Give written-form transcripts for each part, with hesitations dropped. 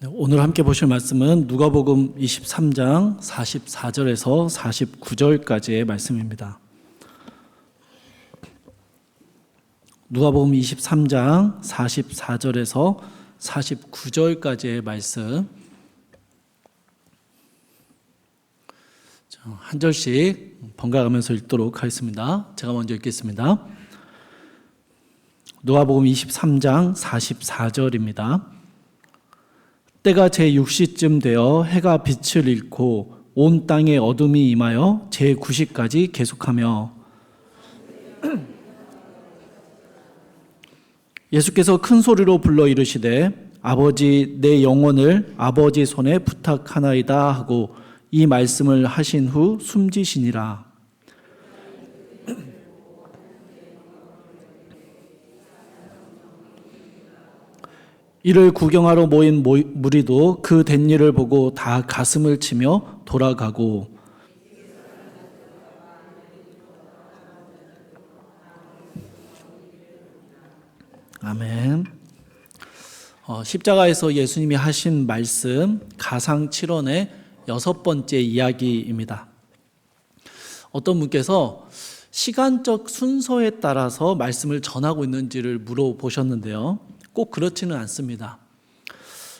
오늘 함께 보실 말씀은 누가복음 23장 44절에서 49절까지의 말씀입니다. 누가복음 23장 44절에서 49절까지의 말씀 한 절씩 번갈아가면서 읽도록 하겠습니다. 제가 먼저 읽겠습니다. 누가복음 23장 44절입니다. 때가 제6시쯤 되어 해가 빛을 잃고 온 땅에 어둠이 임하여 제9시까지 계속하며 예수께서 큰 소리로 불러 이르시되 아버지 내 영혼을 아버지 손에 부탁하나이다 하고 이 말씀을 하신 후 숨지시니라. 이를 구경하러 모인 무리도 그 된 일을 보고 다 가슴을 치며 돌아가고 아멘. 십자가에서 예수님이 하신 말씀 가상칠언의 6번째 이야기입니다. 어떤 분께서 시간적 순서에 따라서 말씀을 전하고 있는지를 물어보셨는데요. 꼭 그렇지는 않습니다.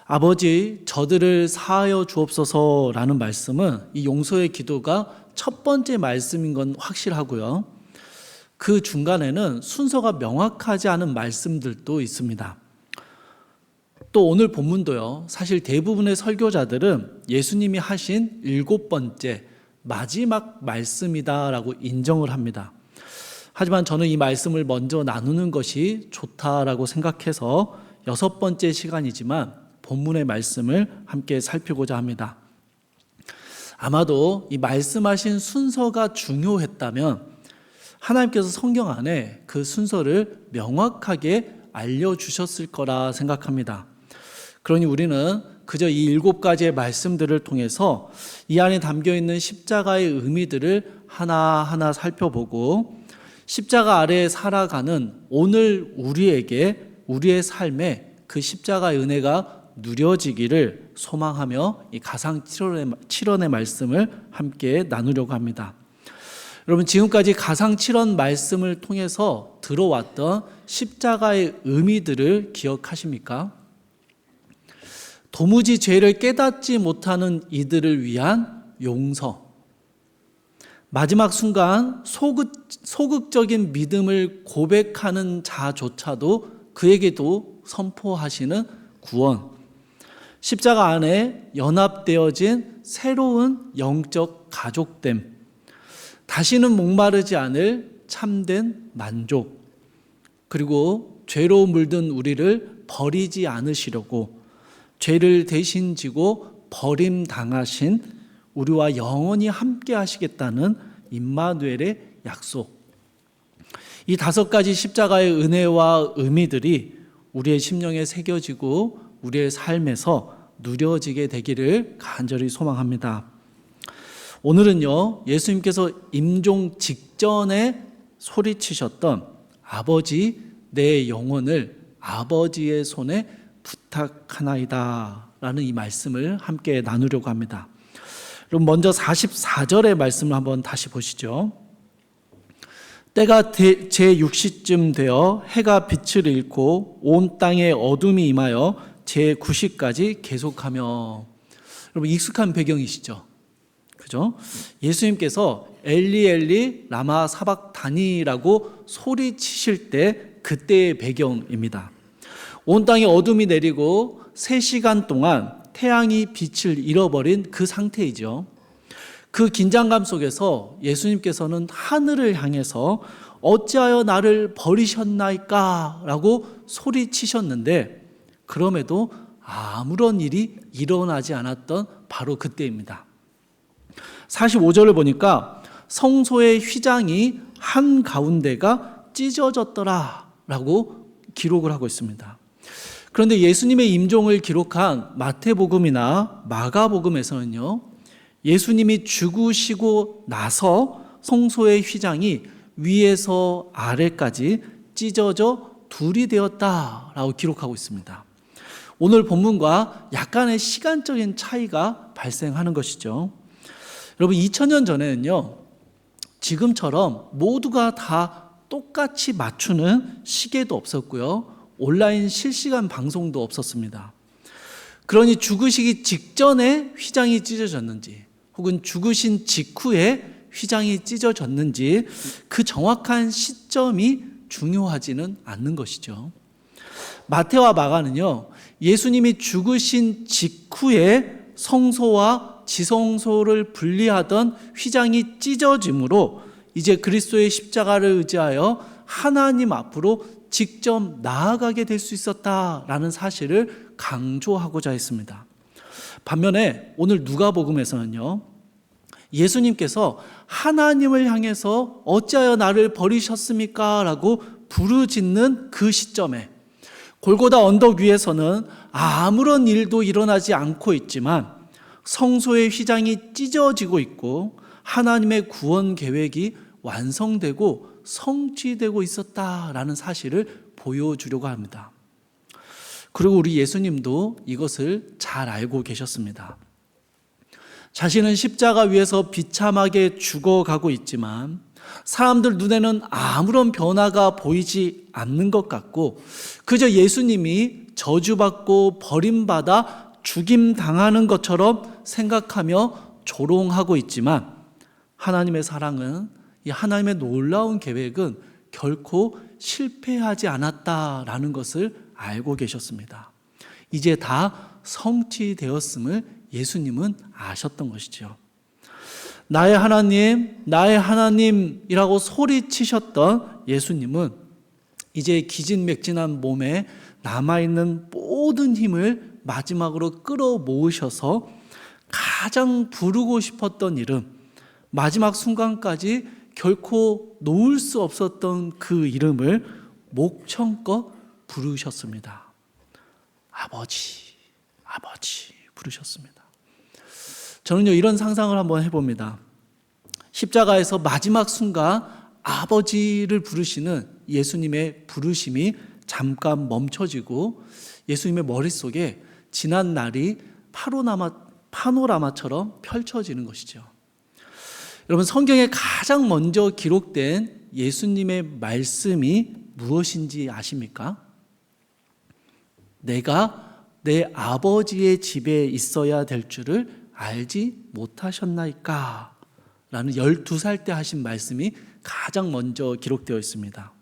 아버지 저들을 사하여 주옵소서라는 말씀은 이 용서의 기도가 첫 번째 말씀인 건 확실하고요. 그 중간에는 순서가 명확하지 않은 말씀들도 있습니다. 또 오늘 본문도요. 사실 대부분의 설교자들은 예수님이 하신 7번째 마지막 말씀이다라고 인정을 합니다. 하지만 저는 이 말씀을 먼저 나누는 것이 좋다라고 생각해서 6번째 시간이지만 본문의 말씀을 함께 살피고자 합니다. 아마도 이 말씀하신 순서가 중요했다면 하나님께서 성경 안에 그 순서를 명확하게 알려주셨을 거라 생각합니다. 그러니 우리는 그저 이 7가지의 말씀들을 통해서 이 안에 담겨있는 십자가의 의미들을 하나하나 살펴보고 십자가 아래에 살아가는 오늘 우리에게 우리의 삶에 그 십자가의 은혜가 누려지기를 소망하며 이 가상 7원의 말씀을 함께 나누려고 합니다. 여러분 지금까지 가상 7원 말씀을 통해서 들어왔던 십자가의 의미들을 기억하십니까? 도무지 죄를 깨닫지 못하는 이들을 위한 용서, 마지막 순간 소극적인 믿음을 고백하는 자조차도 그에게도 선포하시는 구원, 십자가 안에 연합되어진 새로운 영적 가족됨, 다시는 목마르지 않을 참된 만족, 그리고 죄로 물든 우리를 버리지 않으시려고 죄를 대신 지고 버림당하신 우리와 영원히 함께 하시겠다는 임마누엘의 약속. 이 5가지 십자가의 은혜와 의미들이 우리의 심령에 새겨지고 우리의 삶에서 누려지게 되기를 간절히 소망합니다. 오늘은요, 예수님께서 임종 직전에 소리치셨던 아버지 내 영혼을 아버지의 손에 부탁하나이다 라는 이 말씀을 함께 나누려고 합니다. 그럼 먼저 44절의 말씀을 한번 다시 보시죠. 때가 제6시쯤 되어 해가 빛을 잃고 온 땅에 어둠이 임하여 제9시까지 계속하며. 여러분 익숙한 배경이시죠? 그죠? 예수님께서 엘리 엘리 라마 사박다니라고 소리치실 때 그때의 배경입니다. 온 땅에 어둠이 내리고 3시간 동안 태양이 빛을 잃어버린 그 상태이죠. 그 긴장감 속에서 예수님께서는 하늘을 향해서 어찌하여 나를 버리셨나이까 라고 소리치셨는데 그럼에도 아무런 일이 일어나지 않았던 바로 그때입니다. 45절을 보니까 성소의 휘장이 한가운데가 찢어졌더라 라고 기록을 하고 있습니다. 그런데 예수님의 임종을 기록한 마태복음이나 마가복음에서는요, 예수님이 죽으시고 나서 성소의 휘장이 위에서 아래까지 찢어져 둘이 되었다라고 기록하고 있습니다. 오늘 본문과 약간의 시간적인 차이가 발생하는 것이죠. 여러분, 2000년 전에는요, 지금처럼 모두가 다 똑같이 맞추는 시계도 없었고요, 온라인 실시간 방송도 없었습니다. 그러니 죽으시기 직전에 휘장이 찢어졌는지 혹은 죽으신 직후에 휘장이 찢어졌는지 그 정확한 시점이 중요하지는 않는 것이죠. 마태와 마가는요, 예수님이 죽으신 직후에 성소와 지성소를 분리하던 휘장이 찢어짐으로 이제 그리스도의 십자가를 의지하여 하나님 앞으로 직접 나아가게 될 수 있었다라는 사실을 강조하고자 했습니다. 반면에 오늘 누가복음에서는요, 예수님께서 하나님을 향해서 어찌하여 나를 버리셨습니까? 라고 부르짖는 그 시점에 골고다 언덕 위에서는 아무런 일도 일어나지 않고 있지만 성소의 휘장이 찢어지고 있고 하나님의 구원 계획이 완성되고 성취되고 있었다라는 사실을 보여주려고 합니다. 그리고 우리 예수님도 이것을 잘 알고 계셨습니다. 자신은 십자가 위에서 비참하게 죽어가고 있지만 사람들 눈에는 아무런 변화가 보이지 않는 것 같고 그저 예수님이 저주받고 버림받아 죽임당하는 것처럼 생각하며 조롱하고 있지만 하나님의 사랑은, 이 하나님의 놀라운 계획은 결코 실패하지 않았다라는 것을 알고 계셨습니다. 이제 다 성취되었음을 예수님은 아셨던 것이죠. 나의 하나님이라고 소리치셨던 예수님은 이제 기진맥진한 몸에 남아있는 모든 힘을 마지막으로 끌어모으셔서 가장 부르고 싶었던 이름, 마지막 순간까지 결코 놓을 수 없었던 그 이름을 목청껏 부르셨습니다. 아버지, 아버지 부르셨습니다. 저는요, 이런 상상을 한번 해봅니다. 십자가에서 마지막 순간 아버지를 부르시는 예수님의 부르심이 잠깐 멈춰지고 예수님의 머릿속에 지난 날이 파노라마처럼 펼쳐지는 것이죠. 여러분, 성경에 가장 먼저 기록된 예수님의 말씀이 무엇인지 아십니까? 내가 내 아버지의 집에 있어야 될 줄을 알지 못하셨나이까? 라는 12살 때 하신 말씀이 가장 먼저 기록되어 있습니다.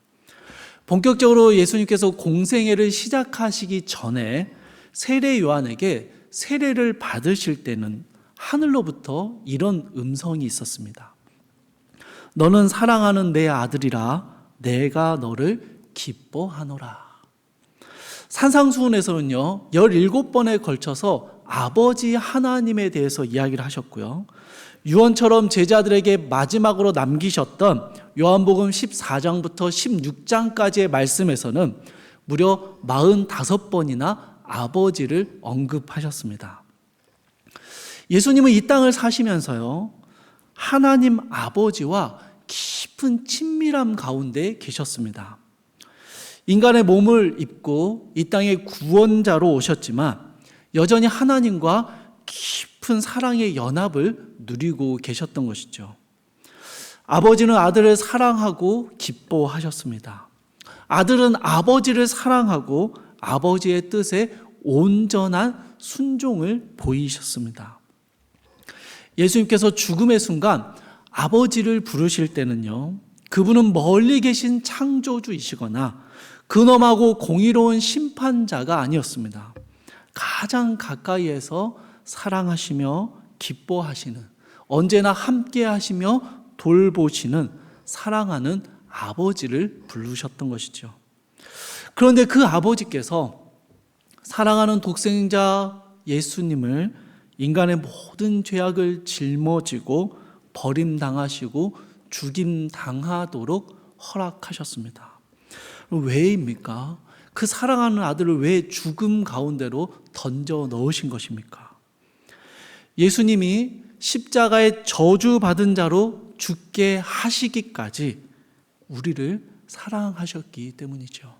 본격적으로 예수님께서 공생애를 시작하시기 전에 세례 요한에게 세례를 받으실 때는 하늘로부터 이런 음성이 있었습니다. 너는 사랑하는 내 아들이라 내가 너를 기뻐하노라. 산상수훈에서는요, 17번에 걸쳐서 아버지 하나님에 대해서 이야기를 하셨고요, 유언처럼 제자들에게 마지막으로 남기셨던 요한복음 14장부터 16장까지의 말씀에서는 무려 45번이나 아버지를 언급하셨습니다. 예수님은 이 땅을 사시면서요, 하나님 아버지와 깊은 친밀함 가운데 계셨습니다. 인간의 몸을 입고 이 땅의 구원자로 오셨지만 여전히 하나님과 깊은 사랑의 연합을 누리고 계셨던 것이죠. 아버지는 아들을 사랑하고 기뻐하셨습니다. 아들은 아버지를 사랑하고 아버지의 뜻에 온전한 순종을 보이셨습니다. 예수님께서 죽음의 순간 아버지를 부르실 때는요, 그분은 멀리 계신 창조주이시거나 근엄하고 공의로운 심판자가 아니었습니다. 가장 가까이에서 사랑하시며 기뻐하시는, 언제나 함께 하시며 돌보시는 사랑하는 아버지를 부르셨던 것이죠. 그런데 그 아버지께서 사랑하는 독생자 예수님을 인간의 모든 죄악을 짊어지고 버림당하시고 죽임당하도록 허락하셨습니다. 왜입니까? 그 사랑하는 아들을 왜 죽음 가운데로 던져 넣으신 것입니까? 예수님이 십자가에 저주받은 자로 죽게 하시기까지 우리를 사랑하셨기 때문이죠.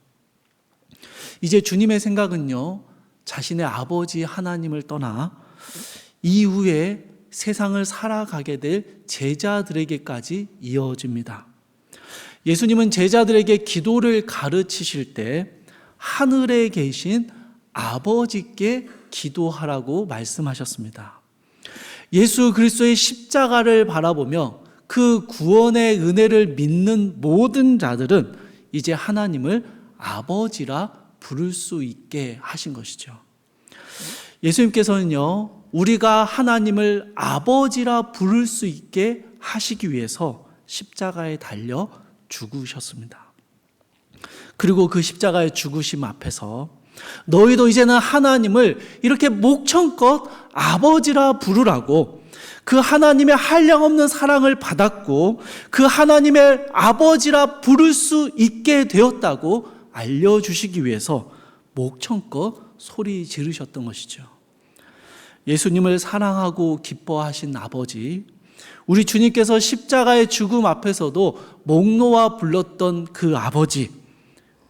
이제 주님의 생각은요, 자신의 아버지 하나님을 떠나 이후에 세상을 살아가게 될 제자들에게까지 이어집니다. 예수님은 제자들에게 기도를 가르치실 때 하늘에 계신 아버지께 기도하라고 말씀하셨습니다. 예수 그리스도의 십자가를 바라보며 그 구원의 은혜를 믿는 모든 자들은 이제 하나님을 아버지라 부를 수 있게 하신 것이죠. 예수님께서는요, 우리가 하나님을 아버지라 부를 수 있게 하시기 위해서 십자가에 달려 죽으셨습니다. 그리고 그 십자가의 죽으심 앞에서 너희도 이제는 하나님을 이렇게 목청껏 아버지라 부르라고, 그 하나님의 한량없는 사랑을 받았고 그 하나님의 아버지라 부를 수 있게 되었다고 알려주시기 위해서 목청껏 소리 지르셨던 것이죠. 예수님을 사랑하고 기뻐하신 아버지, 우리 주님께서 십자가의 죽음 앞에서도 목 놓아 불렀던 그 아버지,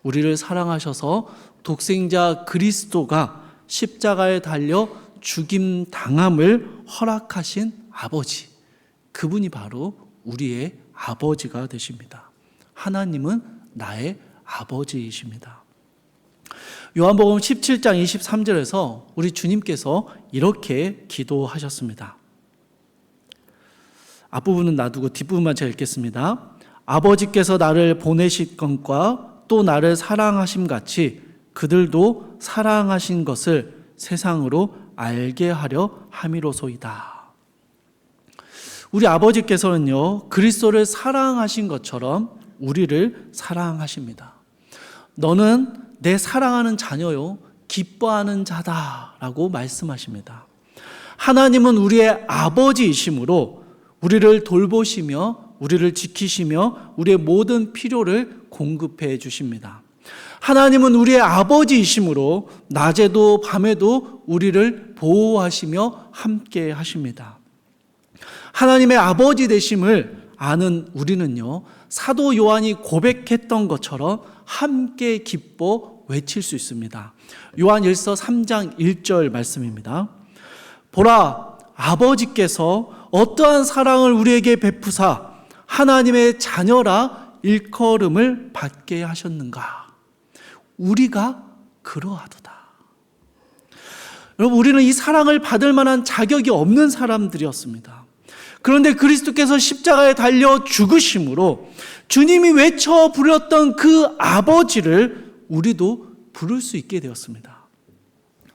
우리를 사랑하셔서 독생자 그리스도가 십자가에 달려 죽임 당함을 허락하신 아버지, 그분이 바로 우리의 아버지가 되십니다. 하나님은 나의 아버지이십니다. 요한복음 17장 23절에서 우리 주님께서 이렇게 기도하셨습니다. 앞부분은 놔두고 뒷부분만 제가 읽겠습니다. 아버지께서 나를 보내신 것과 또 나를 사랑하심 같이 그들도 사랑하신 것을 세상으로 알게 하려 함이로소이다. 우리 아버지께서는요, 그리스도를 사랑하신 것처럼 우리를 사랑하십니다. 너는 내 사랑하는 자녀요, 기뻐하는 자다라고 말씀하십니다. 하나님은 우리의 아버지이시므로 우리를 돌보시며 우리를 지키시며 우리의 모든 필요를 공급해 주십니다. 하나님은 우리의 아버지이시므로 낮에도 밤에도 우리를 보호하시며 함께 하십니다. 하나님의 아버지 되심을 아는 우리는요, 사도 요한이 고백했던 것처럼 함께 기뻐 외칠 수 있습니다. 요한일서 3장 1절 말씀입니다. 보라, 아버지께서 어떠한 사랑을 우리에게 베푸사 하나님의 자녀라 일컬음을 받게 하셨는가. 우리가 그러하도다. 여러분, 우리는 이 사랑을 받을 만한 자격이 없는 사람들이었습니다. 그런데 그리스도께서 십자가에 달려 죽으심으로 주님이 외쳐 부렸던 그 아버지를 우리도 부를 수 있게 되었습니다.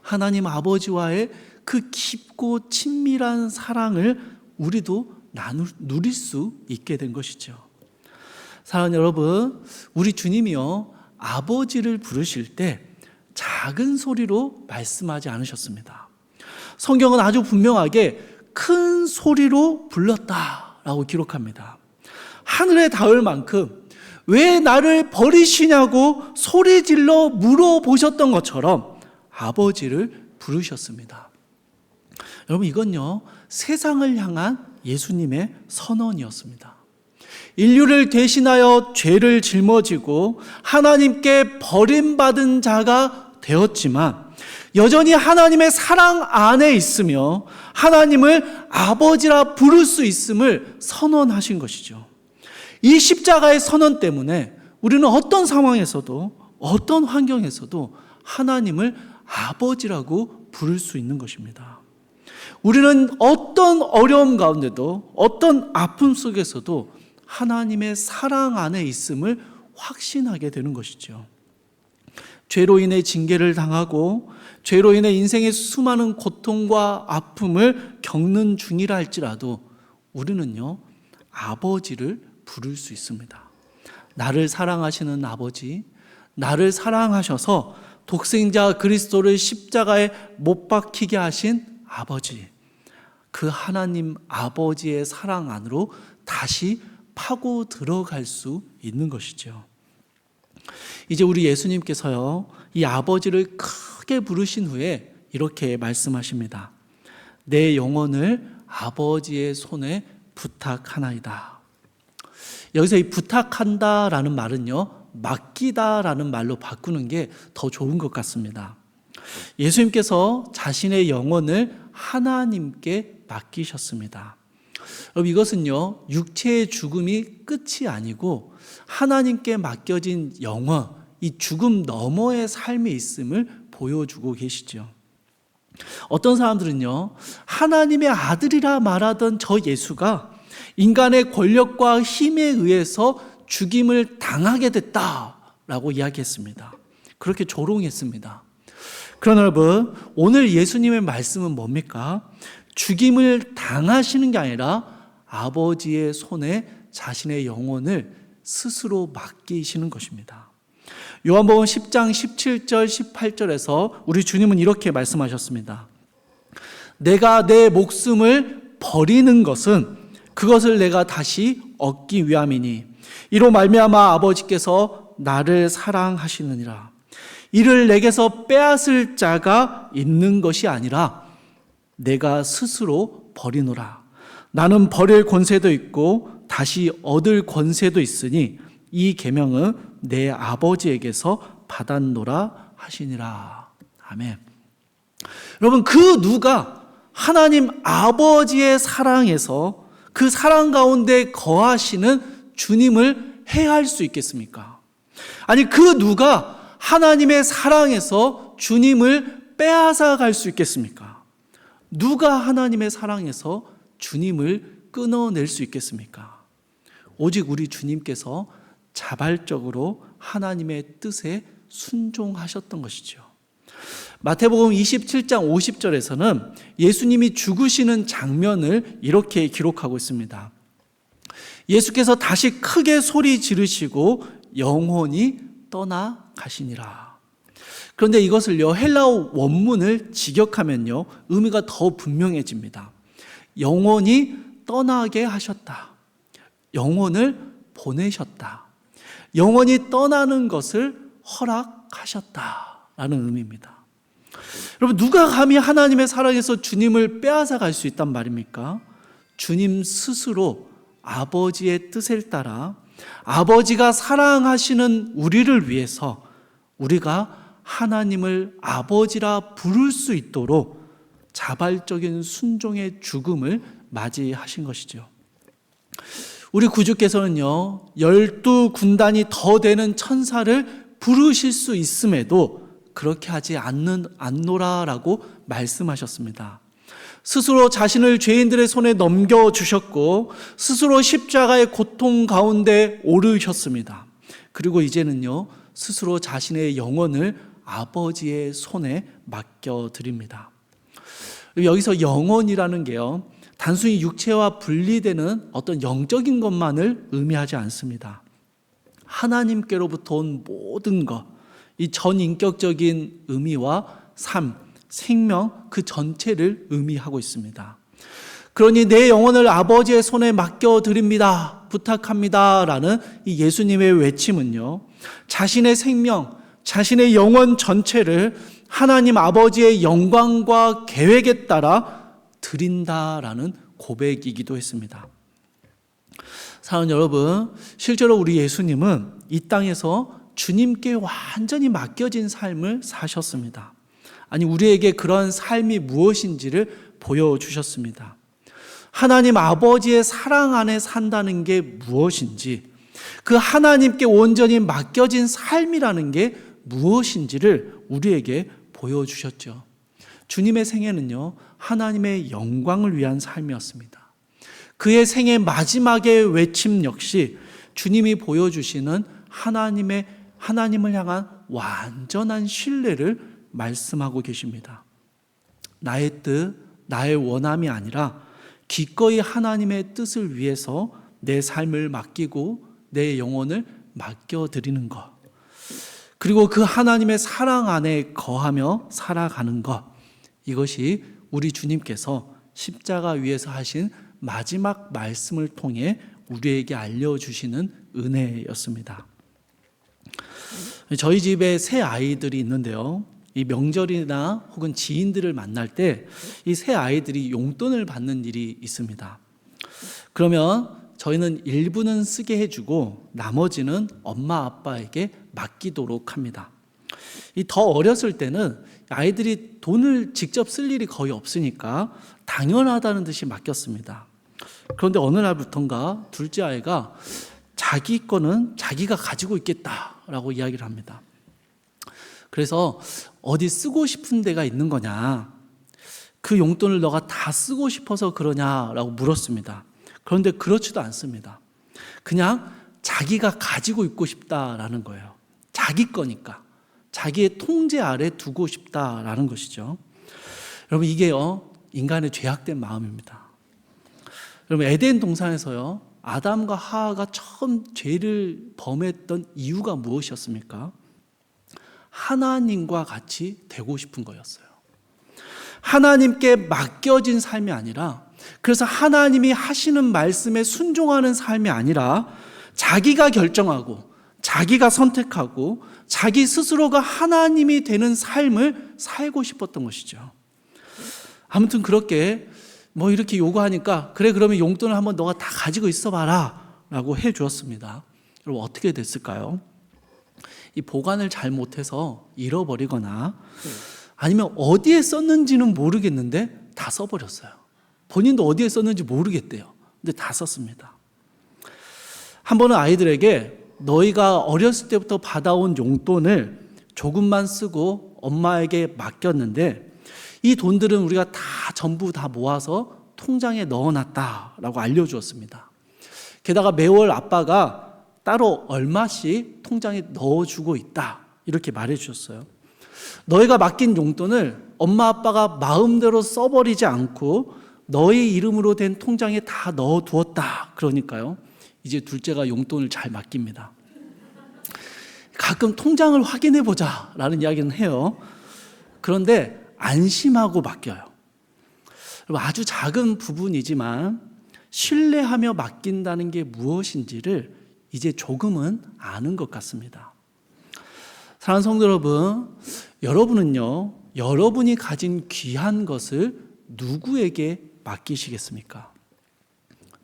하나님 아버지와의 그 깊고 친밀한 사랑을 우리도 누릴 수 있게 된 것이죠. 사랑하는 여러분, 우리 주님이요, 아버지를 부르실 때 작은 소리로 말씀하지 않으셨습니다. 성경은 아주 분명하게 큰 소리로 불렀다라고 기록합니다. 하늘에 닿을 만큼 왜 나를 버리시냐고 소리질러 물어보셨던 것처럼 아버지를 부르셨습니다. 여러분, 이건요, 세상을 향한 예수님의 선언이었습니다. 인류를 대신하여 죄를 짊어지고 하나님께 버림받은 자가 되었지만 여전히 하나님의 사랑 안에 있으며 하나님을 아버지라 부를 수 있음을 선언하신 것이죠. 이 십자가의 선언 때문에 우리는 어떤 상황에서도 어떤 환경에서도 하나님을 아버지라고 부를 수 있는 것입니다. 우리는 어떤 어려움 가운데도 어떤 아픔 속에서도 하나님의 사랑 안에 있음을 확신하게 되는 것이죠. 죄로 인해 징계를 당하고 죄로 인해 인생의 수많은 고통과 아픔을 겪는 중이라 할지라도 우리는요, 아버지를 부를 수 있습니다. 나를 사랑하시는 아버지, 나를 사랑하셔서 독생자 그리스도를 십자가에 못 박히게 하신 아버지, 그 하나님 아버지의 사랑 안으로 다시 파고 들어갈 수 있는 것이죠. 이제 우리 예수님께서요, 이 아버지를 크게 부르신 후에 이렇게 말씀하십니다. 내 영혼을 아버지의 손에 부탁하나이다. 여기서 이 부탁한다라는 말은요, 맡기다라는 말로 바꾸는 게 더 좋은 것 같습니다. 예수님께서 자신의 영혼을 하나님께 맡기셨습니다. 여러분, 이것은요, 육체의 죽음이 끝이 아니고 하나님께 맡겨진 영혼, 이 죽음 너머의 삶이 있음을 보여주고 계시죠. 어떤 사람들은요, 하나님의 아들이라 말하던 저 예수가 인간의 권력과 힘에 의해서 죽임을 당하게 됐다라고 이야기했습니다. 그렇게 조롱했습니다. 그러나 여러분, 오늘 예수님의 말씀은 뭡니까? 죽임을 당하시는 게 아니라 아버지의 손에 자신의 영혼을 스스로 맡기시는 것입니다. 요한복음 10장 17절 18절에서 우리 주님은 이렇게 말씀하셨습니다. 내가 내 목숨을 버리는 것은 그것을 내가 다시 얻기 위함이니 이로 말미암아 아버지께서 나를 사랑하시느니라. 이를 내게서 빼앗을 자가 있는 것이 아니라 내가 스스로 버리노라. 나는 버릴 권세도 있고 다시 얻을 권세도 있으니 이 계명은 내 아버지에게서 받았노라 하시니라. 아멘. 여러분, 그 누가 하나님 아버지의 사랑에서 그 사랑 가운데 거하시는 주님을 해할 수 있겠습니까? 아니, 그 누가 하나님의 사랑에서 주님을 빼앗아 갈 수 있겠습니까? 누가 하나님의 사랑에서 주님을 끊어낼 수 있겠습니까? 오직 우리 주님께서 자발적으로 하나님의 뜻에 순종하셨던 것이죠. 마태복음 27장 50절에서는 예수님이 죽으시는 장면을 이렇게 기록하고 있습니다. 예수께서 다시 크게 소리 지르시고 영혼이 떠나가시니라. 그런데 이것을요, 헬라어 원문을 직역하면요, 의미가 더 분명해집니다. 영혼이 떠나게 하셨다. 영혼을 보내셨다. 영혼이 떠나는 것을 허락하셨다라는 의미입니다. 여러분, 누가 감히 하나님의 사랑에서 주님을 빼앗아 갈 수 있단 말입니까? 주님 스스로 아버지의 뜻을 따라 아버지가 사랑하시는 우리를 위해서 우리가 하나님을 아버지라 부를 수 있도록 자발적인 순종의 죽음을 맞이하신 것이죠. 우리 구주께서는요, 12군단이 더 되는 천사를 부르실 수 있음에도 그렇게 하지 않노라라고 말씀하셨습니다. 스스로 자신을 죄인들의 손에 넘겨주셨고 스스로 십자가의 고통 가운데 오르셨습니다. 그리고 이제는요, 스스로 자신의 영혼을 아버지의 손에 맡겨드립니다. 여기서 영혼이라는 게요, 단순히 육체와 분리되는 어떤 영적인 것만을 의미하지 않습니다. 하나님께로부터 온 모든 것, 이 전인격적인 의미와 삶, 생명 그 전체를 의미하고 있습니다. 그러니 내 영혼을 아버지의 손에 맡겨드립니다, 부탁합니다 라는 이 예수님의 외침은요, 자신의 생명, 자신의 영혼 전체를 하나님 아버지의 영광과 계획에 따라 드린다라는 고백이기도 했습니다. 사랑하는 여러분, 실제로 우리 예수님은 이 땅에서 주님께 완전히 맡겨진 삶을 사셨습니다. 아니, 우리에게 그런 삶이 무엇인지를 보여주셨습니다. 하나님 아버지의 사랑 안에 산다는 게 무엇인지, 그 하나님께 온전히 맡겨진 삶이라는 게 무엇인지를 우리에게 보여주셨죠. 주님의 생애는요, 하나님의 영광을 위한 삶이었습니다. 그의 생애 마지막의 외침 역시 주님이 보여주시는 하나님을 향한 완전한 신뢰를 말씀하고 계십니다. 나의 뜻, 나의 원함이 아니라 기꺼이 하나님의 뜻을 위해서 내 삶을 맡기고 내 영혼을 맡겨드리는 것, 그리고 그 하나님의 사랑 안에 거하며 살아가는 것, 이것이 우리 주님께서 십자가 위에서 하신 마지막 말씀을 통해 우리에게 알려주시는 은혜였습니다. 저희 집에 새 아이들이 있는데요, 이 명절이나 혹은 지인들을 만날 때 이 새 아이들이 용돈을 받는 일이 있습니다. 그러면 저희는 일부는 쓰게 해주고 나머지는 엄마 아빠에게 맡기도록 합니다. 이 더 어렸을 때는 아이들이 돈을 직접 쓸 일이 거의 없으니까 당연하다는 듯이 맡겼습니다. 그런데 어느 날부턴가 둘째 아이가 자기 거는 자기가 가지고 있겠다라고 이야기를 합니다. 그래서 어디 쓰고 싶은 데가 있는 거냐, 그 용돈을 너가 다 쓰고 싶어서 그러냐라고 물었습니다. 그런데 그렇지도 않습니다. 그냥 자기가 가지고 있고 싶다라는 거예요. 자기 거니까 자기의 통제 아래 두고 싶다라는 것이죠. 여러분, 이게요 인간의 죄악된 마음입니다. 여러분, 에덴 동산에서요 아담과 하와가 처음 죄를 범했던 이유가 무엇이었습니까? 하나님과 같이 되고 싶은 거였어요. 하나님께 맡겨진 삶이 아니라, 그래서 하나님이 하시는 말씀에 순종하는 삶이 아니라 자기가 결정하고 자기가 선택하고 자기 스스로가 하나님이 되는 삶을 살고 싶었던 것이죠. 아무튼 그렇게 이렇게 요구하니까, 그래 그러면 용돈을 한번 너가 다 가지고 있어 봐라 라고 해 주었습니다. 여러분, 어떻게 됐을까요? 이 보관을 잘 못해서 잃어버리거나 아니면 어디에 썼는지는 모르겠는데 다 써버렸어요. 본인도 어디에 썼는지 모르겠대요. 근데 다 썼습니다. 한 번은 아이들에게 너희가 어렸을 때부터 받아온 용돈을 조금만 쓰고 엄마에게 맡겼는데 이 돈들은 우리가 전부 다 모아서 통장에 넣어놨다라고 알려주었습니다. 게다가 매월 아빠가 따로 얼마씩 통장에 넣어주고 있다 이렇게 말해주셨어요. 너희가 맡긴 용돈을 엄마 아빠가 마음대로 써버리지 않고 너희 이름으로 된 통장에 다 넣어두었다. 그러니까요, 이제 둘째가 용돈을 잘 맡깁니다. 가끔 통장을 확인해보자 라는 이야기는 해요. 그런데 안심하고 맡겨요. 아주 작은 부분이지만 신뢰하며 맡긴다는 게 무엇인지를 이제 조금은 아는 것 같습니다. 사랑하는 성도 여러분, 여러분은요 여러분이 가진 귀한 것을 누구에게 맡기시겠습니까?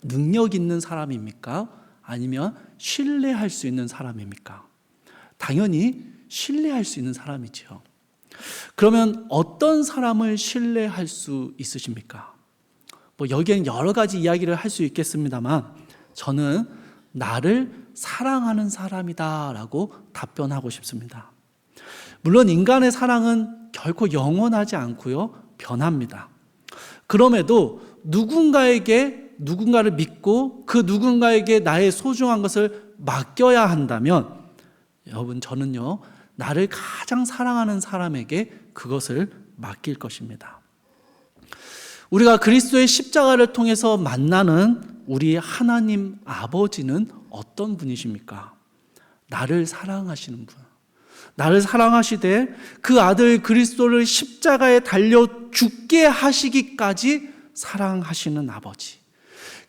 능력 있는 사람입니까? 아니면 신뢰할 수 있는 사람입니까? 당연히 신뢰할 수 있는 사람이죠. 그러면 어떤 사람을 신뢰할 수 있으십니까? 여기에는 여러 가지 이야기를 할 수 있겠습니다만 저는 나를 사랑하는 사람이다 라고 답변하고 싶습니다. 물론 인간의 사랑은 결코 영원하지 않고요, 변합니다. 그럼에도 누군가를 믿고 그 누군가에게 나의 소중한 것을 맡겨야 한다면 여러분, 저는요 나를 가장 사랑하는 사람에게 그것을 맡길 것입니다. 우리가 그리스도의 십자가를 통해서 만나는 우리 하나님 아버지는 어떤 분이십니까? 나를 사랑하시는 분. 나를 사랑하시되 그 아들 그리스도를 십자가에 달려 죽게 하시기까지 사랑하시는 아버지.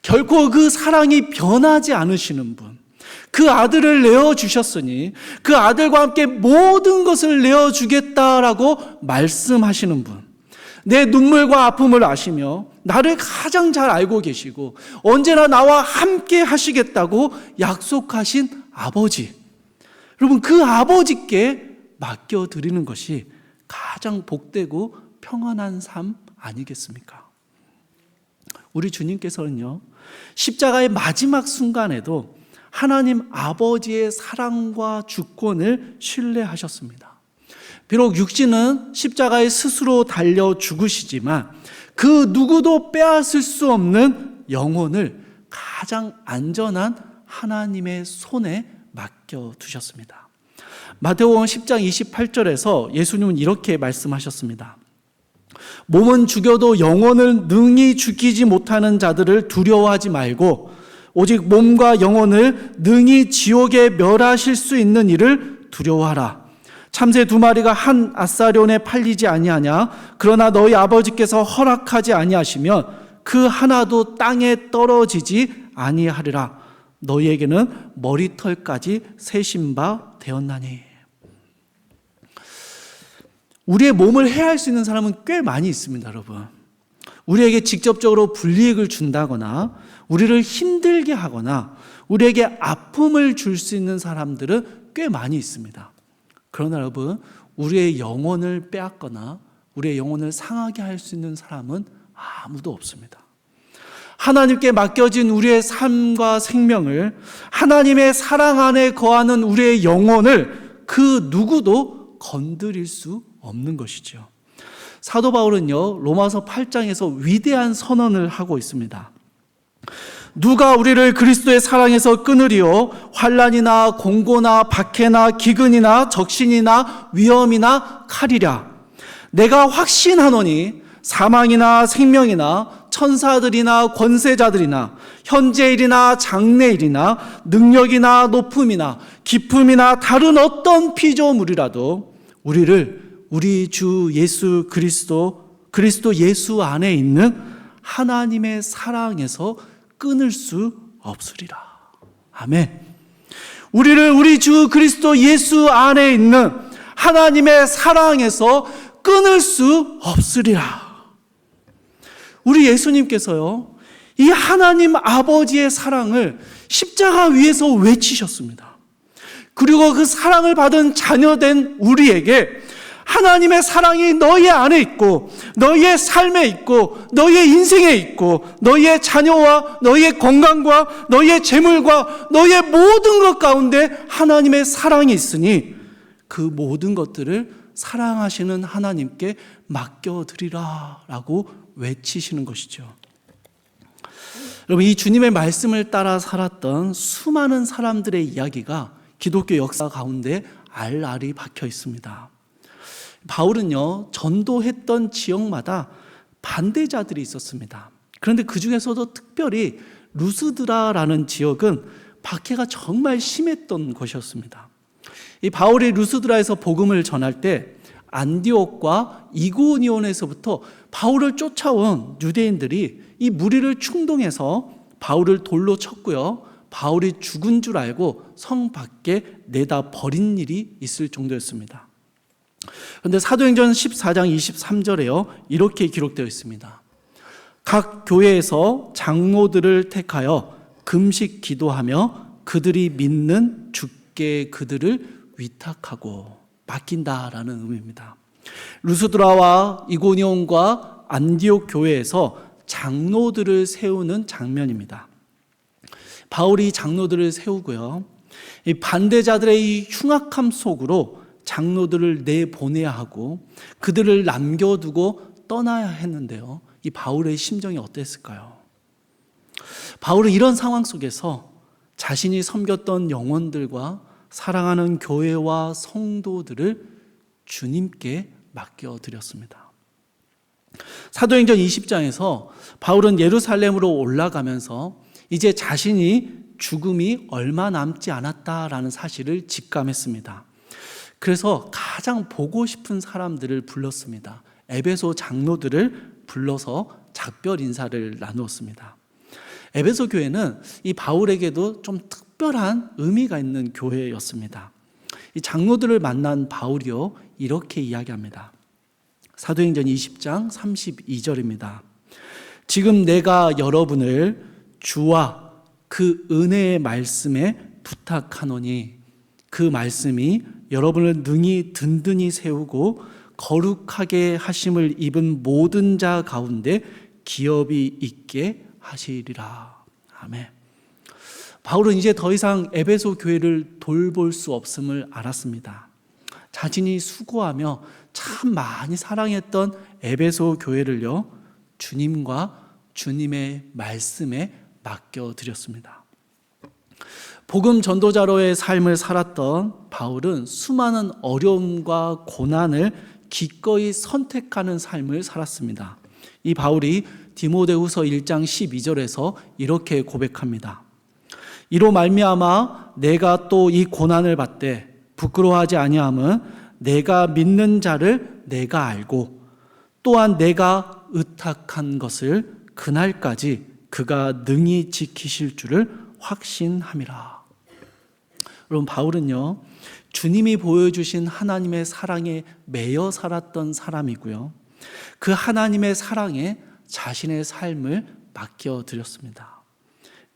결코 그 사랑이 변하지 않으시는 분. 그 아들을 내어주셨으니 그 아들과 함께 모든 것을 내어주겠다라고 말씀하시는 분. 내 눈물과 아픔을 아시며 나를 가장 잘 알고 계시고 언제나 나와 함께 하시겠다고 약속하신 아버지. 여러분, 그 아버지께 맡겨드리는 것이 가장 복되고 평안한 삶 아니겠습니까? 우리 주님께서는요 십자가의 마지막 순간에도 하나님 아버지의 사랑과 주권을 신뢰하셨습니다. 비록 육신은 십자가에 스스로 달려 죽으시지만 그 누구도 빼앗을 수 없는 영혼을 가장 안전한 하나님의 손에 맡겨두셨습니다. 마태복음 10장 28절에서 예수님은 이렇게 말씀하셨습니다. 몸은 죽여도 영혼을 능히 죽이지 못하는 자들을 두려워하지 말고 오직 몸과 영혼을 능히 지옥에 멸하실 수 있는 이를 두려워하라. 참새 2마리가 한 앗사련에 팔리지 아니하냐? 그러나 너희 아버지께서 허락하지 아니하시면 그 하나도 땅에 떨어지지 아니하리라. 너희에게는 머리털까지 세신 바 되었나니. 우리의 몸을 해할 수 있는 사람은 꽤 많이 있습니다, 여러분. 우리에게 직접적으로 불이익을 준다거나 우리를 힘들게 하거나 우리에게 아픔을 줄 수 있는 사람들은 꽤 많이 있습니다. 그러나 여러분, 우리의 영혼을 빼앗거나 우리의 영혼을 상하게 할 수 있는 사람은 아무도 없습니다. 하나님께 맡겨진 우리의 삶과 생명을, 하나님의 사랑 안에 거하는 우리의 영혼을 그 누구도 건드릴 수 없는 것이죠. 사도 바울은요, 로마서 8장에서 위대한 선언을 하고 있습니다. 누가 우리를 그리스도의 사랑에서 끊으리요? 환난이나 공고나 박해나 기근이나 적신이나 위험이나 칼이랴. 내가 확신하노니 사망이나 생명이나 천사들이나 권세자들이나 현재일이나 장래일이나 능력이나 높음이나 깊음이나 다른 어떤 피조물이라도 우리를 우리 주 예수 그리스도 예수 안에 있는 하나님의 사랑에서 끊을 수 없으리라. 아멘. 우리를 우리 주 그리스도 예수 안에 있는 하나님의 사랑에서 끊을 수 없으리라. 우리 예수님께서요, 이 하나님 아버지의 사랑을 십자가 위에서 외치셨습니다. 그리고 그 사랑을 받은 자녀된 우리에게 하나님의 사랑이 너희 안에 있고 너희의 삶에 있고 너희의 인생에 있고 너희의 자녀와 너희의 건강과 너희의 재물과 너희의 모든 것 가운데 하나님의 사랑이 있으니 그 모든 것들을 사랑하시는 하나님께 맡겨드리라 라고 외치시는 것이죠. 여러분, 이 주님의 말씀을 따라 살았던 수많은 사람들의 이야기가 기독교 역사 가운데 알알이 박혀 있습니다. 바울은요, 전도했던 지역마다 반대자들이 있었습니다. 그런데 그 중에서도 특별히 루스드라라는 지역은 박해가 정말 심했던 곳이었습니다. 이 바울이 루스드라에서 복음을 전할 때 안디옥과 이고니온에서부터 바울을 쫓아온 유대인들이 이 무리를 충동해서 바울을 돌로 쳤고요, 바울이 죽은 줄 알고 성 밖에 내다 버린 일이 있을 정도였습니다. 그런데 사도행전 14장 23절에요, 이렇게 기록되어 있습니다. 각 교회에서 장로들을 택하여 금식 기도하며 그들이 믿는 주께 그들을 위탁하고 맡긴다라는 의미입니다. 루스드라와 이고니온과 안디옥 교회에서 장로들을 세우는 장면입니다. 바울이 장로들을 세우고요, 이 반대자들의 이 흉악함 속으로 장로들을 내보내야 하고 그들을 남겨두고 떠나야 했는데요, 이 바울의 심정이 어땠을까요? 바울은 이런 상황 속에서 자신이 섬겼던 영혼들과 사랑하는 교회와 성도들을 주님께 맡겨드렸습니다. 사도행전 20장에서 바울은 예루살렘으로 올라가면서 이제 자신이 죽음이 얼마 남지 않았다라는 사실을 직감했습니다. 그래서 가장 보고 싶은 사람들을 불렀습니다. 에베소 장로들을 불러서 작별 인사를 나누었습니다. 에베소 교회는 이 바울에게도 좀 특별한 의미가 있는 교회였습니다. 이 장로들을 만난 바울이요, 이렇게 이야기합니다. 사도행전 20장 32절입니다. 지금 내가 여러분을 주와 그 은혜의 말씀에 부탁하노니 그 말씀이 여러분을 능히 든든히 세우고 거룩하게 하심을 입은 모든 자 가운데 기업이 있게 하시리라. 아멘. 바울은 이제 더 이상 에베소 교회를 돌볼 수 없음을 알았습니다. 자신이 수고하며 참 많이 사랑했던 에베소 교회를요, 주님과 주님의 말씀에 맡겨드렸습니다. 복음 전도자로의 삶을 살았던 바울은 수많은 어려움과 고난을 기꺼이 선택하는 삶을 살았습니다. 이 바울이 디모데후서 1장 12절에서 이렇게 고백합니다. 이로 말미암아 내가 또 이 고난을 받되 부끄러워하지 아니함은 내가 믿는 자를 내가 알고 또한 내가 의탁한 것을 그날까지 그가 능히 지키실 줄을 확신함이라. 여러분, 바울은요, 주님이 보여주신 하나님의 사랑에 매여 살았던 사람이고요, 그 하나님의 사랑에 자신의 삶을 맡겨드렸습니다.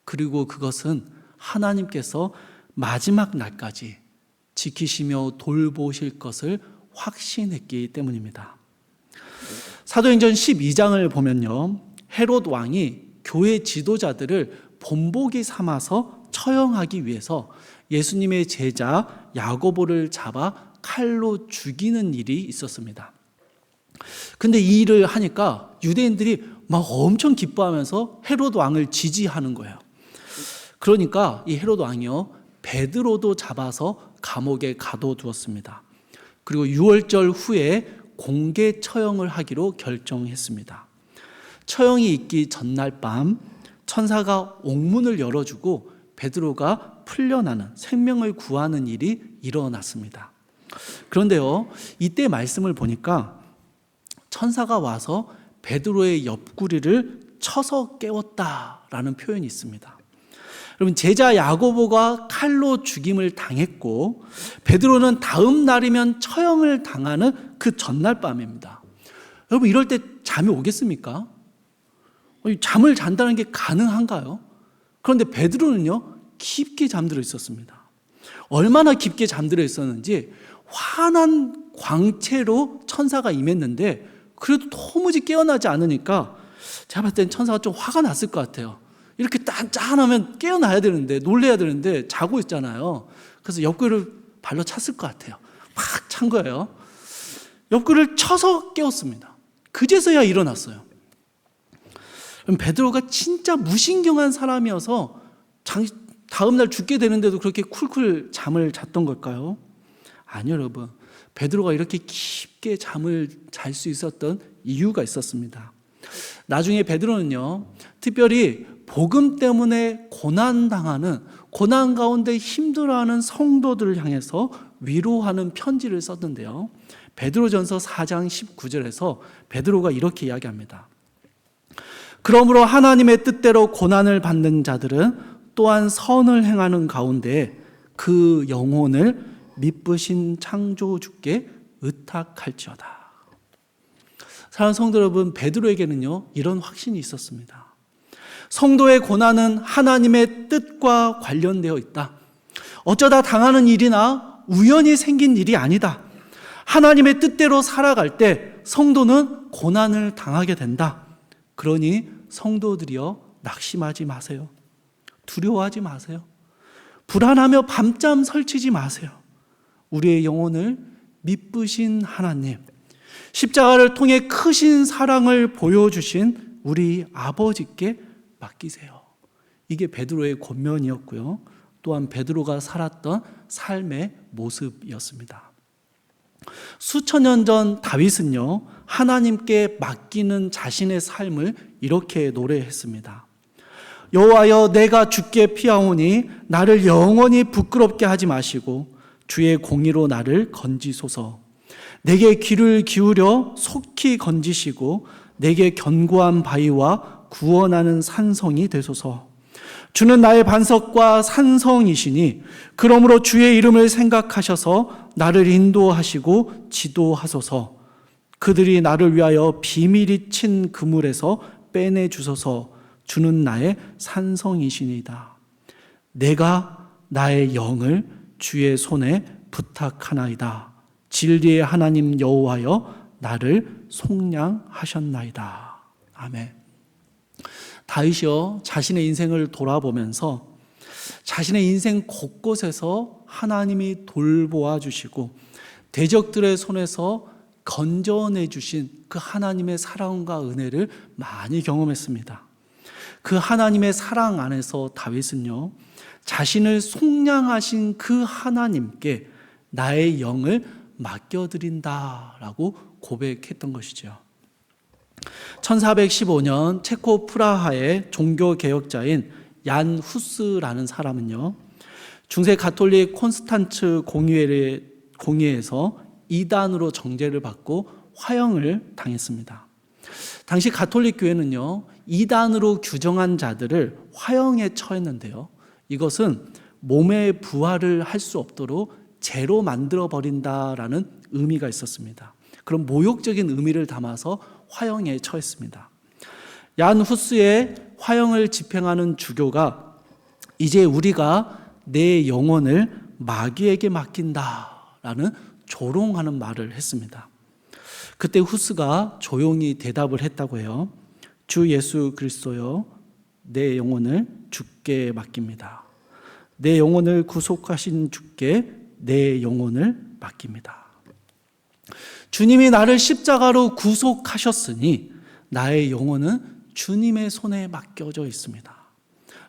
그리고 그것은 하나님께서 마지막 날까지 지키시며 돌보실 것을 확신했기 때문입니다. 사도행전 12장을 보면요, 헤롯 왕이 교회 지도자들을 본보기 삼아서 처형하기 위해서 예수님의 제자 야고보를 잡아 칼로 죽이는 일이 있었습니다. 근데 이 일을 하니까 유대인들이 막 엄청 기뻐하면서 헤롯 왕을 지지하는 거예요. 그러니까 이 헤롯 왕이요, 베드로도 잡아서 감옥에 가둬두었습니다. 그리고 유월절 후에 공개 처형을 하기로 결정했습니다. 처형이 있기 전날 밤 천사가 옥문을 열어주고 베드로가 풀려나는, 생명을 구하는 일이 일어났습니다. 그런데요, 이때 말씀을 보니까 천사가 와서 베드로의 옆구리를 쳐서 깨웠다라는 표현이 있습니다. 여러분, 제자 야고보가 칼로 죽임을 당했고 베드로는 다음 날이면 처형을 당하는 그 전날 밤입니다. 여러분, 이럴 때 잠이 오겠습니까? 잠을 잔다는 게 가능한가요? 그런데 베드로는요, 깊게 잠들어 있었습니다. 얼마나 깊게 잠들어 있었는지 환한 광채로 천사가 임했는데 그래도 도무지 깨어나지 않으니까 제가 봤을 땐 천사가 좀 화가 났을 것 같아요. 이렇게 짠하면 깨어나야 되는데, 놀래야 되는데 자고 있잖아요. 그래서 옆구리를 발로 찼을 것 같아요. 막 찬 거예요. 옆구리를 쳐서 깨웠습니다. 그제서야 일어났어요. 그럼 베드로가 진짜 무신경한 사람이어서 다음날 죽게 되는데도 그렇게 쿨쿨 잠을 잤던 걸까요? 아니요, 여러분. 베드로가 이렇게 깊게 잠을 잘 수 있었던 이유가 있었습니다. 나중에 베드로는요, 특별히 복음 때문에 고난당하는, 고난 가운데 힘들어하는 성도들을 향해서 위로하는 편지를 썼는데요, 베드로전서 4장 19절에서 베드로가 이렇게 이야기합니다. 그러므로 하나님의 뜻대로 고난을 받는 자들은 또한 선을 행하는 가운데 그 영혼을 미쁘신 창조주께 의탁할지어다. 사랑하는 성도 여러분, 베드로에게는요, 이런 확신이 있었습니다. 성도의 고난은 하나님의 뜻과 관련되어 있다. 어쩌다 당하는 일이나 우연히 생긴 일이 아니다. 하나님의 뜻대로 살아갈 때 성도는 고난을 당하게 된다. 그러니 성도들이여, 낙심하지 마세요. 두려워하지 마세요. 불안하며 밤잠 설치지 마세요. 우리의 영혼을 미쁘신 하나님, 십자가를 통해 크신 사랑을 보여주신 우리 아버지께 맡기세요. 이게 베드로의 권면이었고요, 또한 베드로가 살았던 삶의 모습이었습니다. 수천 년 전 다윗은요, 하나님께 맡기는 자신의 삶을 이렇게 노래했습니다. 여호와여, 내가 주께 피하오니 나를 영원히 부끄럽게 하지 마시고 주의 공의로 나를 건지소서. 내게 귀를 기울여 속히 건지시고 내게 견고한 바위와 구원하는 산성이 되소서. 주는 나의 반석과 산성이시니 그러므로 주의 이름을 생각하셔서 나를 인도하시고 지도하소서. 그들이 나를 위하여 비밀이 친 그물에서 빼내주소서. 주는 나의 산성이시니이다. 내가 나의 영을 주의 손에 부탁하나이다. 진리의 하나님 여호와여, 나를 속량하셨나이다. 아멘. 다윗이요, 자신의 인생을 돌아보면서 자신의 인생 곳곳에서 하나님이 돌보아 주시고 대적들의 손에서 건져내 주신 그 하나님의 사랑과 은혜를 많이 경험했습니다. 그 하나님의 사랑 안에서 다윗은요, 자신을 속량하신 그 하나님께 나의 영을 맡겨드린다라고 고백했던 것이죠. 1415년 체코 프라하의 종교개혁자인 얀 후스라는 사람은요, 중세 가톨릭 콘스탄츠 공의회에서 이단으로 정죄를 받고 화형을 당했습니다. 당시 가톨릭 교회는요, 이단으로 규정한 자들을 화형에 처했는데요, 이것은 몸의 부활을 할 수 없도록 죄로 만들어버린다라는 의미가 있었습니다. 그런 모욕적인 의미를 담아서 화형에 처했습니다. 얀 후스의 화형을 집행하는 주교가 이제 우리가 내 영혼을 마귀에게 맡긴다라는 조롱하는 말을 했습니다. 그때 후스가 조용히 대답을 했다고 해요. 주 예수 그리스도여, 내 영혼을 주께 맡깁니다. 내 영혼을 구속하신 주께 내 영혼을 맡깁니다. 주님이 나를 십자가로 구속하셨으니 나의 영혼은 주님의 손에 맡겨져 있습니다.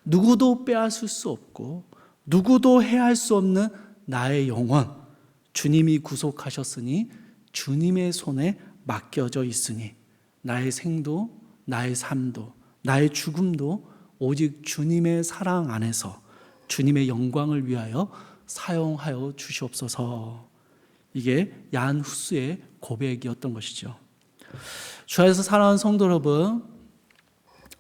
누구도 빼앗을 수 없고 누구도 해할 수 없는 나의 영혼, 주님이 구속하셨으니 주님의 손에 맡겨져 있으니 나의 생도 나의 삶도 나의 죽음도 오직 주님의 사랑 안에서 주님의 영광을 위하여 사용하여 주시옵소서. 이게 얀 후스의 고백이었던 것이죠. 주 안에서 사랑하는 성도 여러분,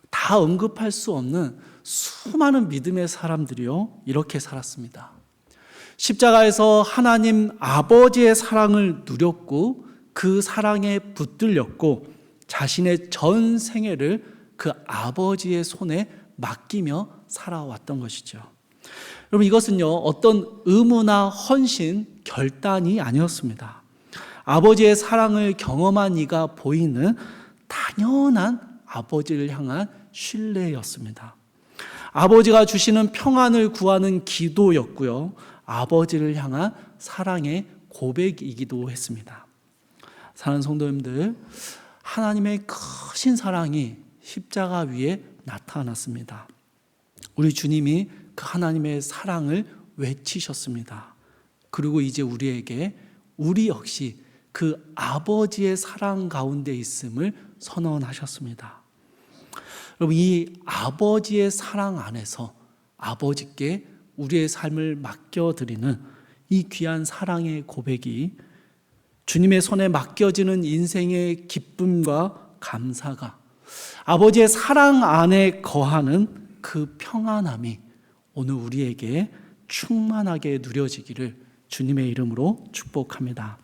다 언급할 수 없는 수많은 믿음의 사람들이요 이렇게 살았습니다. 십자가에서 하나님 아버지의 사랑을 누렸고 그 사랑에 붙들렸고 자신의 전 생애를 그 아버지의 손에 맡기며 살아왔던 것이죠. 여러분, 이것은요 어떤 의무나 헌신, 결단이 아니었습니다. 아버지의 사랑을 경험한 이가 보이는 당연한 아버지를 향한 신뢰였습니다. 아버지가 주시는 평안을 구하는 기도였고요, 아버지를 향한 사랑의 고백이기도 했습니다. 사랑하는 성도님들, 하나님의 크신 사랑이 십자가 위에 나타났습니다. 우리 주님이 그 하나님의 사랑을 외치셨습니다. 그리고 이제 우리에게 우리 역시 그 아버지의 사랑 가운데 있음을 선언하셨습니다. 여러분, 이 아버지의 사랑 안에서 아버지께 우리의 삶을 맡겨드리는 이 귀한 사랑의 고백이 주님의 손에 맡겨지는 인생의 기쁨과 감사가 아버지의 사랑 안에 거하는 그 평안함이 오늘 우리에게 충만하게 누려지기를 주님의 이름으로 축복합니다.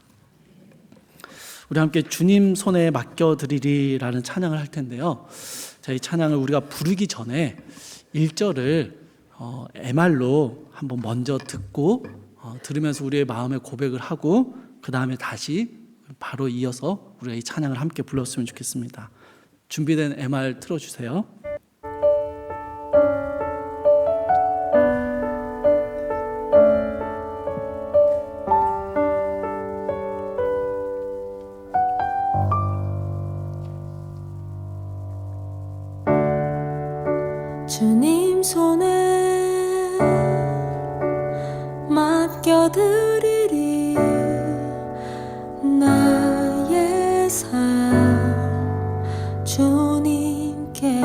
우리 함께 주님 손에 맡겨드리리라는 찬양을 할 텐데요. 자, 이 찬양을 우리가 부르기 전에 1절을 MR로 한번 먼저 듣고 들으면서 우리의 마음의 고백을 하고 그 다음에 다시 바로 이어서 우리가 이 찬양을 함께 불렀으면 좋겠습니다. 준비된 MR 틀어주세요. 주님 손에 맡겨드리리 나의 삶 주님께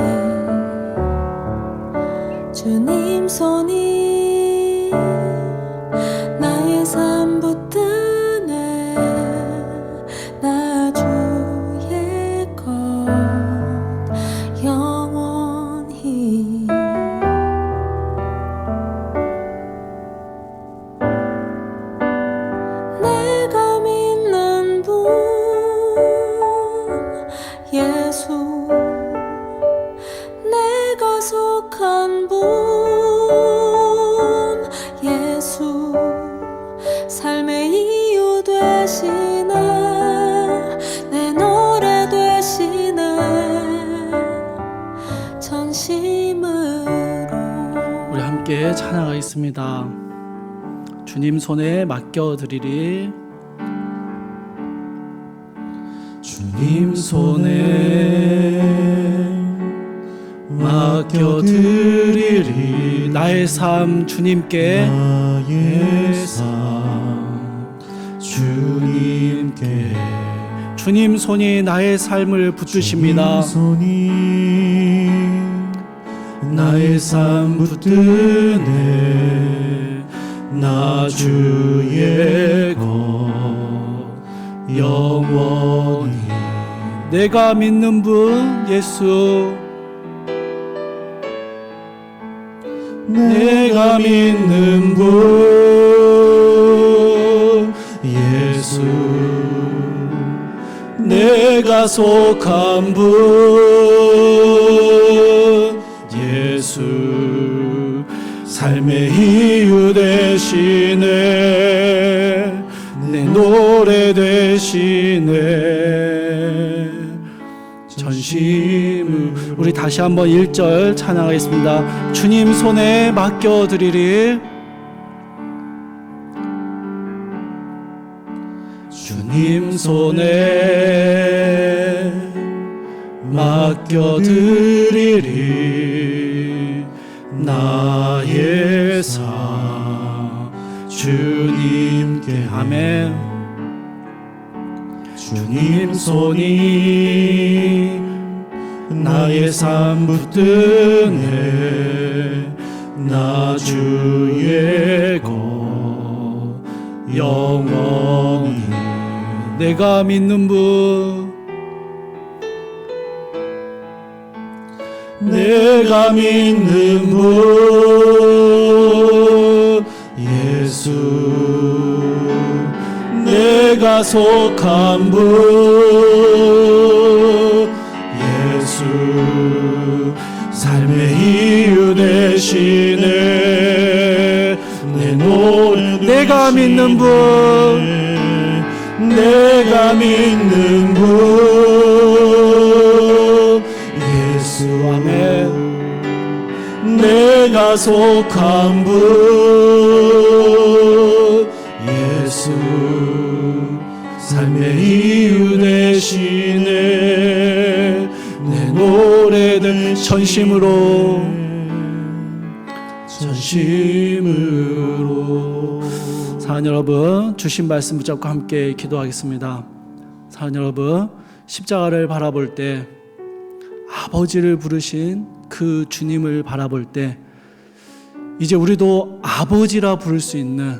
주님 손이 나의 삶 붙드네 나 주의 것 영원히 내가 믿는 분 예수 내가 속한 분 예수 삶의 이유 되시네 내 노래 되시네 전심으로 우리 함께 찬양하겠습니다. 주님 손에 맡겨드리리. 주님 손에 맡겨드리리. 나의 삶 주님께 나의 삶 주님께 주님 손이 나의 삶을 붙드십니다. 주님 손이 나의 삶 붙드네 나 주의 것 영원히 내가 믿는 분 예수 내가 믿는 분 예수 내가 속한 분 예수 삶의 이유 되시네 내 되시네. 전심을. 우리 다시 한번 1절 찬양하겠습니다. 주님 손에 맡겨드리리. 주님 손에 맡겨드리리. 나의 삶 주님께. 아멘. 주님 손이 나의 삶 붙드네. 나 주의 것 영원히. 내가 믿는 분, 내가 믿는 분 예수. 내가 속한 분 예수. 삶의 이유 되시네. 내 노래 내가 믿는 분, 내가 믿는 분 예수. 아멘. 내가 속한 분 예수. 삶의 이유 되시네. 내 노래들 전심으로 전심으로. 사랑하는 여러분, 주신 말씀 붙잡고 함께 기도하겠습니다. 사랑하는 여러분, 십자가를 바라볼 때, 아버지를 부르신 그 주님을 바라볼 때, 이제 우리도 아버지라 부를 수 있는